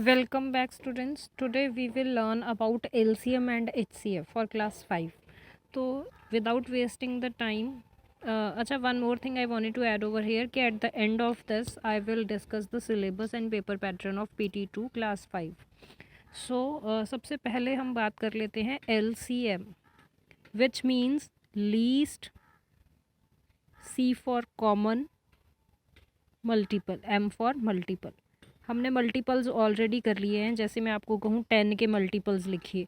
Welcome back students. Today we will learn about LCM and HCF for class 5. So without wasting the time, one more thing I wanted to add over here कि at the end of this I will discuss the syllabus and paper pattern of PT2 class 5. So सबसे पहले हम बात कर लेते हैं LCM which means least, C for common, multiple, M for multiple. हमने multiples already कर लिए हैं. जैसे मैं आपको कहूँ 10 के मल्टीपल्स लिखिए,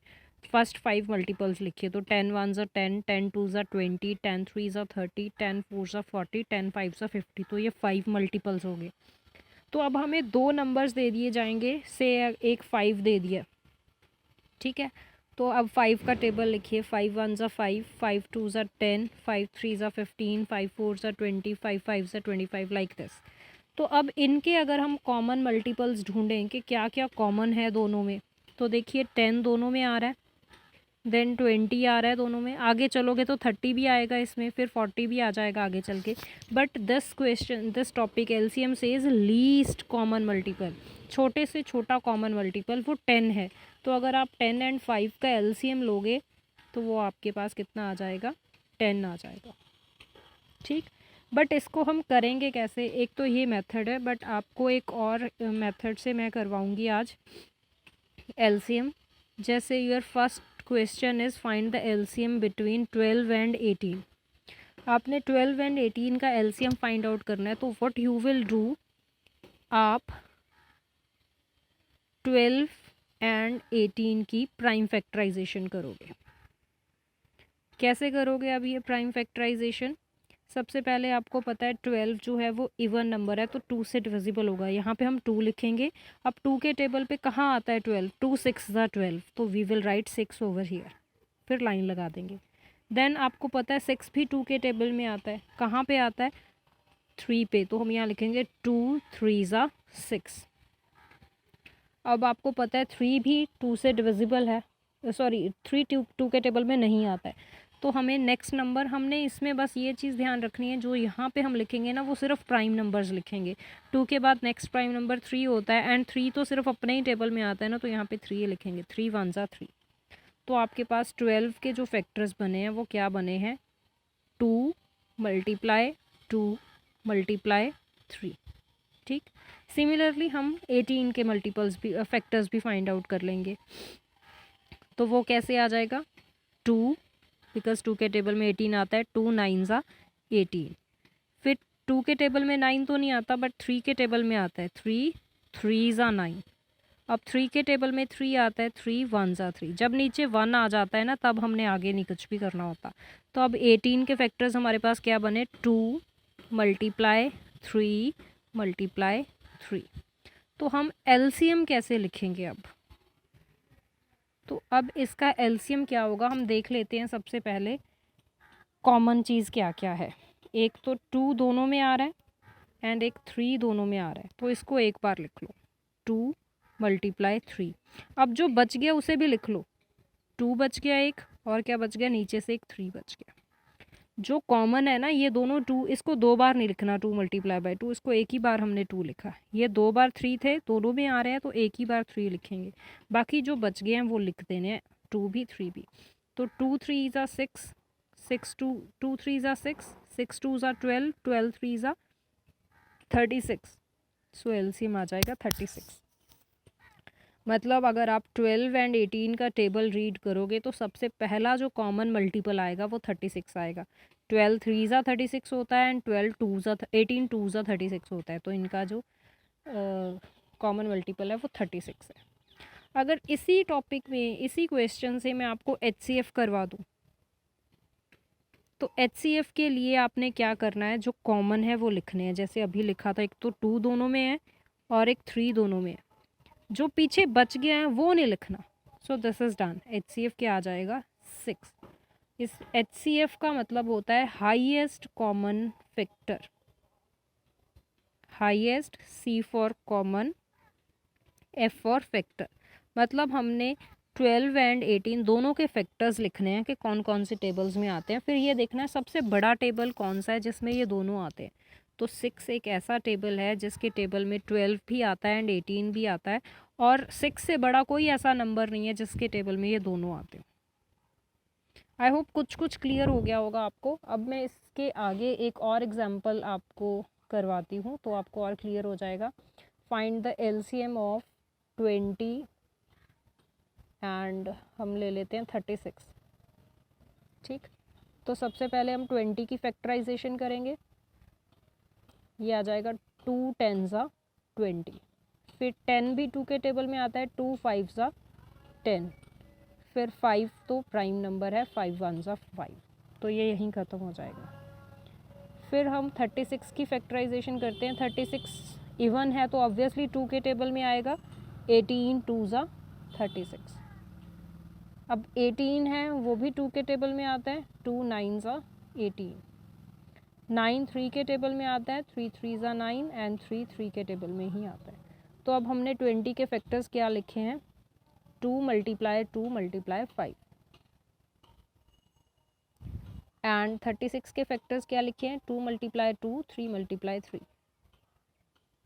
फर्स्ट 5 मल्टीपल्स लिखिए तो 10 1 ज़ा 10, 10 2 ज़ा 20, 10 3 ज़ा 30, 10 4 ज़ा 40, 10 5 ज़ा 50. तो ये 5 मल्टीपल्स हो गए. तो अब हमें दो नंबर्स दे दिए जाएंगे, से एक 5 दे दिया, ठीक है. तो अब 5 का टेबल लिखिए. 5 1 ज़ा 5, 5 2 ज़ा 10, 5 3 ज़ा 15, 5 4 ज़ा 20, 5 5 ज़ा 25 लाइक दिस. तो अब इनके अगर हम कॉमन मल्टीपल्स ढूंढें कि क्या क्या कॉमन है दोनों में, तो देखिए 10 दोनों में आ रहा है, देन 20 आ रहा है दोनों में. आगे चलोगे तो 30 भी आएगा इसमें, फिर 40 भी आ जाएगा आगे चल के. But this topic LCM says least common multiple, छोटे से छोटा कॉमन मल्टीपल वो 10 है. तो अगर आप 10 एंड 5 का LCM लोगे तो वो आपके पास कितना आ जाएगा, 10 आ जाएगा. ठीक. बट इसको हम करेंगे कैसे? एक तो ये मेथड है, बट आपको एक और मेथड से मैं करवाऊंगी आज LCM. जैसे your first question is find the LCM between 12 and 18. आपने 12 एंड 18 का LCM फाइंड आउट करना है. तो व्हाट यू विल डू, आप 12 एंड 18 की प्राइम फैक्टराइजेशन करोगे. कैसे करोगे अब ये प्राइम फैक्टराइजेशन? सबसे पहले आपको पता है 12 जो है वो इवन नंबर है, तो 2 से डिविजिबल होगा. यहाँ पे हम 2 लिखेंगे. अब 2 के टेबल पे कहाँ आता है 12? 2 6 ज़ा 12, तो we will write 6 over here, फिर लाइन लगा देंगे. देन आपको पता है 6 भी 2 के टेबल में आता है. कहाँ पे आता है? 3 पे, तो हम यहाँ लिखेंगे 2 3 ज़ा 6. अब आपको पता है 3 भी 2 से डिविजिबल है, सॉरी 3 2 के टेबल में नहीं आता है. तो हमें नेक्स्ट नंबर, हमने इसमें बस ये चीज़ ध्यान रखनी है, जो यहाँ पे हम लिखेंगे ना वो सिर्फ प्राइम नंबर्स लिखेंगे. 2 के बाद नेक्स्ट प्राइम नंबर 3 होता है, एंड 3 तो सिर्फ अपने ही टेबल में आता है ना, तो यहाँ पे 3 लिखेंगे. 3 1 ज़ा 3. तो आपके पास 12 के जो फैक्टर्स बने हैं वो क्या बने हैं? 2 मल्टीप्लाई 2 मल्टीप्लाई 3. ठीक. सिमिलरली हम 18 के मल्टीपल्स भी, फैक्टर्स भी फाइंड आउट कर लेंगे. तो वो कैसे आ जाएगा? 2, बिकॉज 2 के टेबल में 18 आता है, 2 9 ज़ा 18. फिर 2 के टेबल में 9 तो नहीं आता, बट 3 के टेबल में आता है. 3 3 ज़ा 9. अब 3 के टेबल में 3 आता है, 3 1 ज़ा 3. जब नीचे 1 आ जाता है ना, तब हमने आगे नहीं कुछ भी करना होता. तो अब 18 के फैक्टर्स हमारे पास क्या बने? 2 मल्टीप्लाई 3 मल्टीप्लाई 3. तो हम LCM कैसे लिखेंगे अब? तो अब इसका LCM क्या होगा, हम देख लेते हैं. सबसे पहले कॉमन चीज़ क्या क्या है. एक तो 2 दोनों में आ रहा है एंड एक 3 दोनों में आ रहा है, तो इसको एक बार लिख लो, 2 मल्टीप्लाई 3. अब जो बच गया उसे भी लिख लो. 2 बच गया एक, और क्या बच गया? नीचे से एक 3 बच गया. जो कॉमन है ना, ये दोनों 2, इसको 2 बार नहीं लिखना. 2 मल्टीप्लाई बाई 2, इसको एक ही बार हमने 2 लिखा. ये 2 बार 3 थे, दोनों में आ रहे हैं, तो एक ही बार 3 लिखेंगे. बाकी जो बच गए हैं वो लिख देने हैं, 2 भी 3 भी. तो 2 3 ज़ा 6, 6 2 3 ज़ा 6, 6 2 ज़ा 12, 12 3 ज़ा 36. सो LCM आ जाएगा 36. मतलब अगर आप 12 एंड 18 का टेबल रीड करोगे तो सबसे पहला जो कॉमन मल्टीपल आएगा वो 36 आएगा. 12 3 ज़ा 36 होता है एंड 12 2 ज़ा 18 2 ज़ा 36 होता है. तो इनका जो कॉमन मल्टीपल है वो 36 है. अगर इसी टॉपिक में, इसी क्वेश्चन से मैं आपको HCF करवा दूँ, तो HCF के लिए आपने क्या करना है, जो कॉमन है वो लिखने हैं. जैसे अभी लिखा था, एक तो 2 दोनों में है और एक 3 दोनों में है. जो पीछे बच गया है वो नहीं लिखना. So this is done. HCF क्या आ जाएगा? 6. इस HCF का मतलब होता है highest common factor. Highest, C for common, F for factor. मतलब हमने 12 एंड 18 दोनों के फैक्टर्स लिखने हैं कि कौन कौन से टेबल्स में आते हैं. फिर ये देखना है सबसे बड़ा टेबल कौन सा है जिसमें ये दोनों आते हैं. तो 6 एक ऐसा टेबल है जिसके टेबल में 12 भी आता है एंड 18 भी आता है, और 6 से बड़ा कोई ऐसा नंबर नहीं है जिसके टेबल में ये दोनों आते हैं। आई होप कुछ कुछ क्लियर हो गया होगा आपको। अब मैं इसके आगे एक और एग्जांपल आपको करवाती हूँ तो आपको और क्लियर हो जाएगा। Find the LCM of 20 and हम ले लेते हैं 36। ठीक, तो सबसे पहले हम 20 की फैक्टराइजेशन करेंगे। ये आ जाएगा 2 10 ज़ा 20, फिर 10 भी 2 के टेबल में आता है, 2 5 ज़ा 10, फिर 5 तो प्राइम नंबर है, 5 1 ज़ा 5, तो ये यहीं ख़त्म हो जाएगा। फिर हम 36 की फैक्टराइजेशन करते हैं। 36 इवन है तो ऑब्वियसली 2 के टेबल में आएगा, 18 2 ज़ा 36। अब 18 है वो भी 2 के टेबल में आता है, 2 9 ज़ा 18। 9 3 के टेबल में आता है, 3 3 ज़ा 9 एंड 3 3 के टेबल में ही आता है। तो अब हमने 20 के फैक्टर्स क्या लिखे हैं, 2 मल्टीप्लाई 2 मल्टीप्लाई 5, एंड 36 के फैक्टर्स क्या लिखे हैं, 2 multiply 2 3 multiply 3,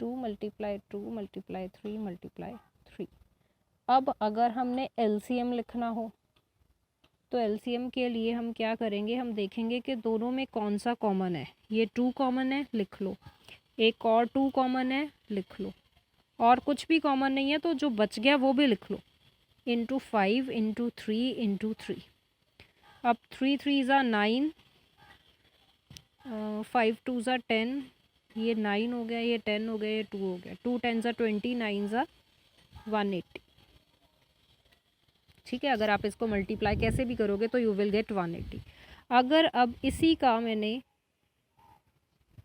2 multiply 2 multiply 3 multiply 3। अब अगर हमने एलसीएम लिखना हो तो एलसीएम के लिए हम क्या करेंगे, हम देखेंगे कि दोनों में कौन सा कॉमन है। ये 2 कॉमन है, लिख लो, एक और 2 कॉमन है, लिख लो, और कुछ भी कॉमन नहीं है तो जो बच गया वो भी लिख लो, इंटू 5 इंटू 3 इंटू 3। अब 3 3 ज़ा 9, 5 2 ज़ा 10, ये 9 हो गया, ये 10 हो गया, ये 2 हो गया, 2 10 ज़ा 20, 9 ज़ा 180। ठीक है, अगर आप इसको मल्टीप्लाई कैसे भी करोगे तो यू विल गेट 180। अगर अब इसी का मैंने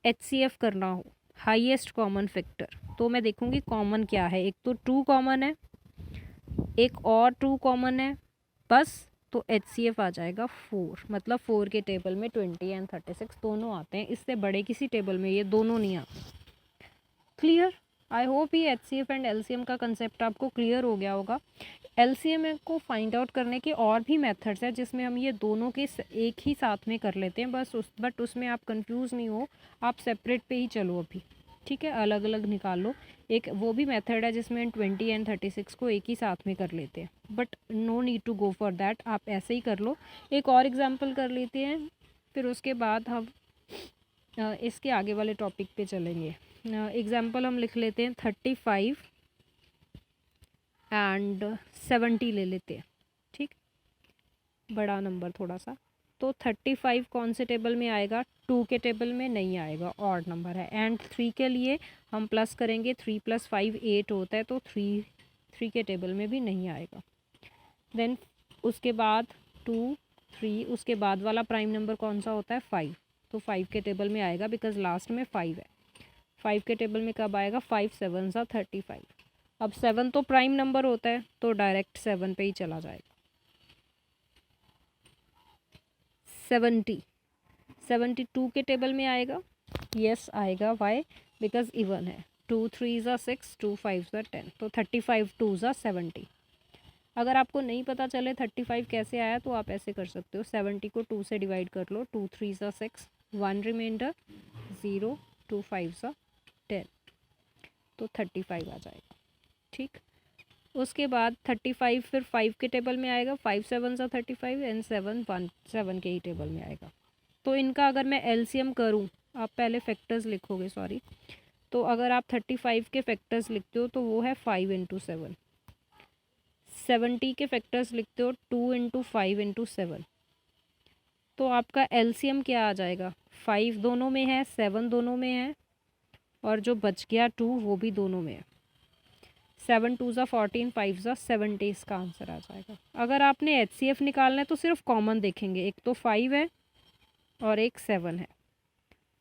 HCF करना हो, हाईएस्ट कॉमन फैक्टर, तो मैं देखूंगी कॉमन क्या है। एक तो 2 कॉमन है, एक और 2 कॉमन है बस, तो HCF आ जाएगा 4। मतलब 4 के टेबल में 20 एंड 36 दोनों आते हैं, इससे बड़े किसी टेबल में ये दोनों नहीं आते। क्लियर? आई होप ये HCF एंड LCM का कंसेप्ट आपको क्लियर हो गया होगा। LCM को फाइंड आउट करने के और भी मेथड्स हैं जिसमें हम ये दोनों के एक ही साथ में कर लेते हैं, बट उसमें आप कंफ्यूज नहीं हो, आप सेपरेट पे ही चलो अभी। ठीक है, अलग अलग निकाल लो। एक वो भी मेथड है जिसमें 20 एंड 36 को एक ही साथ में कर लेते हैं, but no need to go for that, आप ऐसे ही कर लो। एक और एग्जांपल कर लेते हैं, फिर उसके बाद हम इसके आगे वाले टॉपिक पे चलेंगे। एग्जांपल हम लिख लेते हैं 35 एंड 70 ले लेते हैं। ठीक, बड़ा नंबर थोड़ा सा। तो 35 कौन से टेबल में आएगा, 2 के टेबल में नहीं आएगा, ऑड नंबर है। एंड 3 के लिए हम प्लस करेंगे, 3 + 5 8 होता है, तो 3 के टेबल में भी नहीं आएगा। देन उसके बाद 2 3, उसके बाद वाला प्राइम नंबर कौन सा होता है, 5, तो 5 के टेबल में आएगा बिकॉज लास्ट में 5 है। 5 के टेबल में कब आएगा, 5 7 ज़ा 35। अब 7 तो प्राइम नंबर होता है तो डायरेक्ट 7 पे ही चला जाएगा। 72 के टेबल में आएगा, यस आएगा, वाई, बिकॉज इवन है। 2 3 ज़ा 6, 2 5 ज़ा 10, तो 35 2 ज़ा 70। अगर आपको नहीं पता चले 35 कैसे आया तो आप ऐसे कर सकते हो, 70 को 2 से डिवाइड कर लो, 2 3 ज़ा 6, 1 रिमाइंडर 0, 2 5 ज़ा 10, तो 35 आ जाएगा। ठीक, उसके बाद 35 फिर 5 के टेबल में आएगा, 5 7 ज़ा 35 एंड 7 1 7 के ही टेबल में आएगा। तो इनका अगर मैं LCM करूँ, आप पहले फैक्टर्स लिखोगे, सॉरी, तो अगर आप 35 के फैक्टर्स लिखते हो तो वो है 5 इंटू 7। 70 के फैक्टर्स लिखते हो 2 इंटू 5 इंटू 7, तो आपका LCM क्या आ जाएगा, 5 दोनों में है, 7 दोनों में है, और जो बच गया 2 वो भी दोनों में है। 7 2 ज़ा 14, 5 ज़ा 70 इसका आंसर आ जाएगा। अगर आपने HCF निकालना है तो सिर्फ कॉमन देखेंगे, एक तो 5 है और एक 7 है,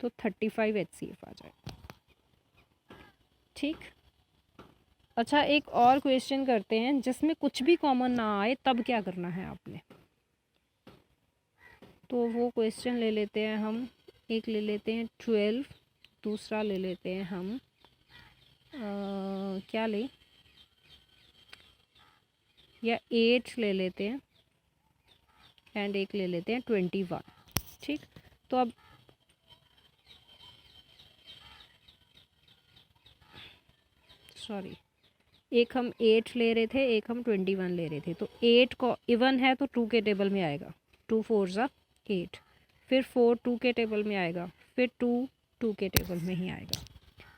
तो 35 HCF आ जाएगा। ठीक, अच्छा एक और क्वेश्चन करते हैं जिसमें कुछ भी कॉमन ना आए, तब क्या करना है आपने। तो वो क्वेश्चन ले लेते हैं हम, एक ले लेते हैं 12, दूसरा ले लेते हैं हम क्या ले, या 8 ले लेते हैं, एंड एक ले लेते हैं 21। ठीक, तो अब सॉरी, एक हम 8 ले रहे थे, एक हम 21 ले रहे थे। तो 8 को इवन है तो 2 के टेबल में आएगा, 2 4 ज़ा 8, फिर 4 2 के टेबल में आएगा, फिर 2 2 के टेबल में ही आएगा।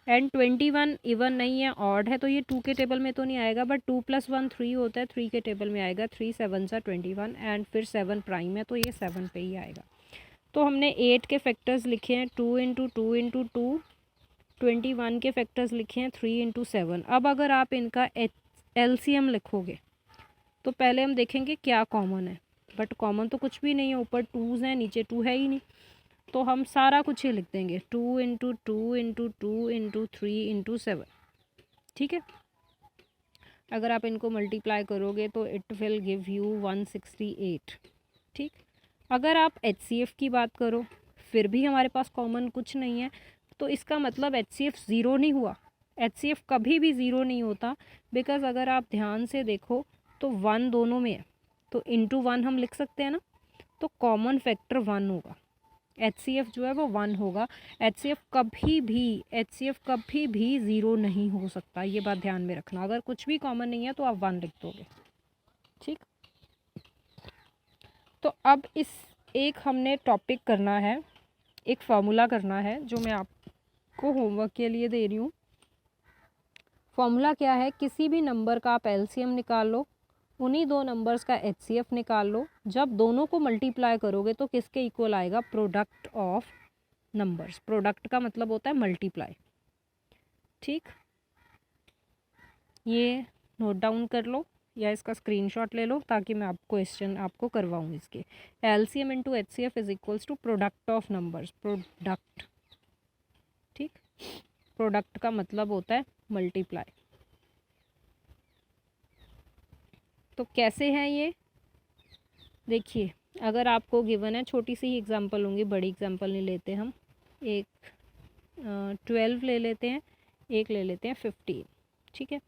एंड 21 इवन नहीं है, ऑड है, तो ये 2 के टेबल में तो नहीं आएगा, बट 2 + 1 3 होता है, 3 के टेबल में आएगा। 3 7 ज़ा 21 एंड फिर 7 प्राइम है तो ये 7 पे ही आएगा। तो हमने 8 के फैक्टर्स लिखे हैं 2 × 2 × 2, 21 के फैक्टर्स लिखे हैं 3 × 7। अब अगर आप इनका LCM लिखोगे तो पहले हम देखेंगे क्या कॉमन है, बट कॉमन तो कुछ भी नहीं है, ऊपर 2s हैं, नीचे 2 है ही नहीं, तो हम सारा कुछ ही लिख देंगे 2 × 2 × 2 × 3 × 7। ठीक है, अगर आप इनको मल्टीप्लाई करोगे तो इट विल गिव यू 168। ठीक, अगर आप HCF की बात करो फिर भी हमारे पास कॉमन कुछ नहीं है, तो इसका मतलब HCF ज़ीरो नहीं हुआ। HCF कभी भी ज़ीरो नहीं होता, बिकॉज अगर आप ध्यान से देखो तो 1 दोनों में है, तो इंटू 1 हम लिख सकते हैं ना, तो कॉमन फैक्टर 1 होगा। HCF जो है वो 1 होगा। HCF कभी भी ज़ीरो नहीं हो सकता, ये बात ध्यान में रखना। अगर कुछ भी कॉमन नहीं है तो आप 1 लिख दोगे। ठीक, तो अब इस एक हमने टॉपिक करना है, एक फार्मूला करना है जो मैं आपको होमवर्क के लिए दे रही हूँ। फॉर्मूला क्या है, किसी भी नंबर का आप LCM निकाल लो, उन्हीं दो नंबर्स का HCF निकाल लो, जब दोनों को मल्टीप्लाई करोगे तो किसके इक्वल आएगा, प्रोडक्ट ऑफ नंबर्स। प्रोडक्ट का मतलब होता है मल्टीप्लाई। ठीक, ये नोट डाउन कर लो या इसका स्क्रीनशॉट ले लो ताकि मैं आपको क्वेश्चन आपको करवाऊँ इसके। LCM × HCF is equals to product of numbers. Product, ठीक, प्रोडक्ट का मतलब होता है मल्टीप्लाई। तो कैसे है ये देखिए, अगर आपको गिवन है, छोटी सी ही एग्जांपल होंगी, बड़ी एग्जांपल नहीं लेते हम, एक 12 ले लेते हैं, एक ले लेते हैं 15। ठीक है,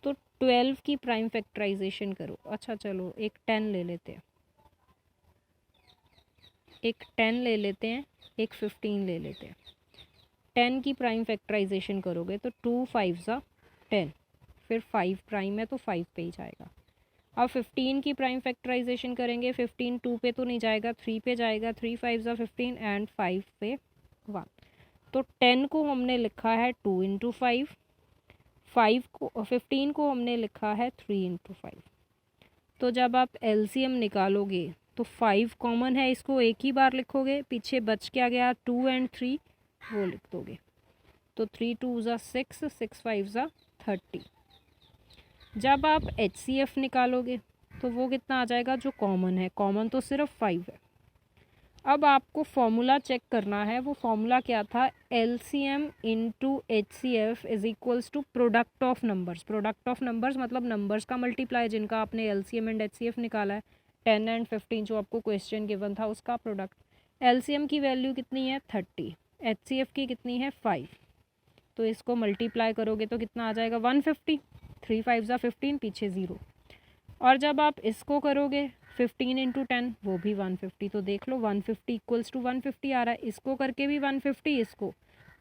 तो 12 की प्राइम फैक्टराइजेशन करो। अच्छा चलो एक 10 ले लेते हैं, एक 10 ले लेते हैं, एक 15 ले लेते हैं। 10 की प्राइम फैक्टराइजेशन करोगे तो 2 5 ज़ा 10, फिर 5 प्राइम है तो 5 पे ही जाएगा। अब 15 की प्राइम फैक्टराइजेशन करेंगे, 15 2 पे तो नहीं जाएगा, 3 पे जाएगा, 3 5 ज़ा 15 एंड 5 पे 1। तो 10 को हमने लिखा है 2 × 5, 15 को हमने लिखा है 3 × 5। तो जब आप LCM निकालोगे तो 5 कॉमन है, इसको एक ही बार लिखोगे, पीछे बच क्या गया 2 एंड 3 वो लिख दोगे। तो 3 2 ज़ा 6, 6 5 ज़ा 30। जब आप HCF निकालोगे तो वो कितना आ जाएगा, जो कॉमन है, कॉमन तो सिर्फ 5 है। अब आपको फॉर्मूला चेक करना है, वो फॉर्मूला क्या था, LCM × HCF is equals to product of numbers. Product of numbers मतलब नंबर्स का मल्टीप्लाई जिनका आपने LCM × HCF निकाला है, 10 एंड 15 जो आपको क्वेश्चन गिवन था उसका प्रोडक्ट। LCM की वैल्यू कितनी है 30, HCF की कितनी है 5, तो इसको मल्टीप्लाई करोगे तो कितना आ जाएगा 150, 3 5 ज़ा 15, पीछे 0। और जब आप इसको करोगे 15 × 10 वो भी 150, तो देख लो 150 इक्वल्स टू 150 आ रहा है, इसको करके भी 150, इसको,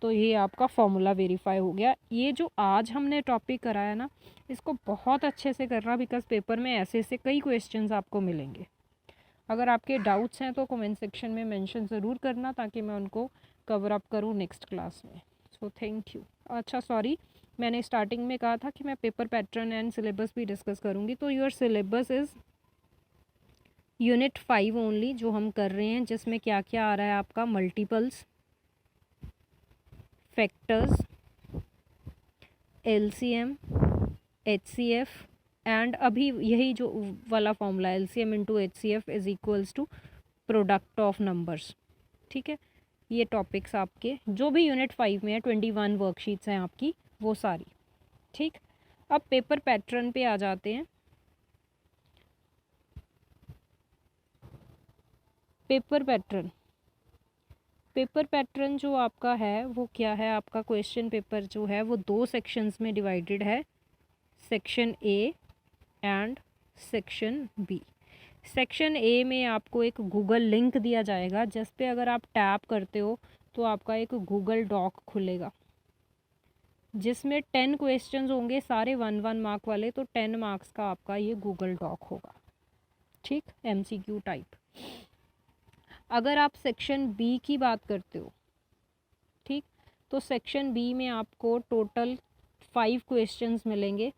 तो ये आपका फॉर्मूला वेरीफाई हो गया। ये जो आज हमने टॉपिक कराया ना, इसको बहुत अच्छे से करना, बिकॉज पेपर में ऐसे ऐसे कई क्वेश्चंस आपको मिलेंगे। अगर आपके डाउट्स हैं तो कमेंट सेक्शन में मेंशन ज़रूर करना ताकि मैं उनको कवर अप करूँ नेक्स्ट क्लास में। So thank you. अच्छा सॉरी, मैंने स्टार्टिंग में कहा था कि मैं पेपर पैटर्न एंड सिलेबस भी डिस्कस करूँगी। तो your syllabus is unit 5 only जो हम कर रहे हैं, जिसमें क्या क्या आ रहा है आपका, multiples, factors, LCM, HCF and अभी यही जो वाला formula LCM × HCF is equals to product of numbers. ठीक है, ये टॉपिक्स आपके जो भी यूनिट 5 में है, 21 वर्कशीट्स हैं आपकी वो सारी। ठीक, अब पेपर पैटर्न पे आ जाते हैं। पेपर पैटर्न जो आपका है वो क्या है, आपका क्वेश्चन पेपर जो है वो 2 सेक्शंस में डिवाइडेड है, section A and section B। Section A में आपको एक गूगल लिंक दिया जाएगा, जिस पे अगर आप टैप करते हो तो आपका एक गूगल डॉक खुलेगा। जिसमें 10 क्वेश्चंस होंगे सारे 1 1 मार्क वाले, तो 10 मार्क्स का आपका ये गूगल डॉक होगा। ठीक, MCQ टाइप। अगर आप सेक्शन बी की बात करते हो, ठीक, तो सेक्शन बी में आपको टोटल 5 क्वेश्चंस मिलेंगे।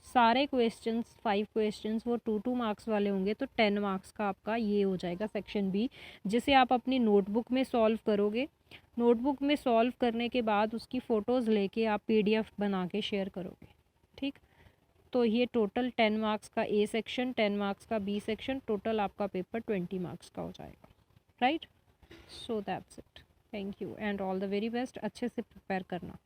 सारे क्वेश्चंस 5 क्वेश्चंस वो 2 मार्क्स वाले होंगे, तो 10 मार्क्स का आपका ये हो जाएगा सेक्शन बी, जिसे आप अपनी नोटबुक में सॉल्व करोगे। नोटबुक में सॉल्व करने के बाद उसकी फ़ोटोज़ लेके आप PDF बना के शेयर करोगे। ठीक, तो ये टोटल 10 मार्क्स का ए सेक्शन, 10 मार्क्स का बी सेक्शन, टोटल आपका पेपर 20 मार्क्स का हो जाएगा। Right, so that's it. Thank you and all the very best. अच्छे से प्रिपेयर करना।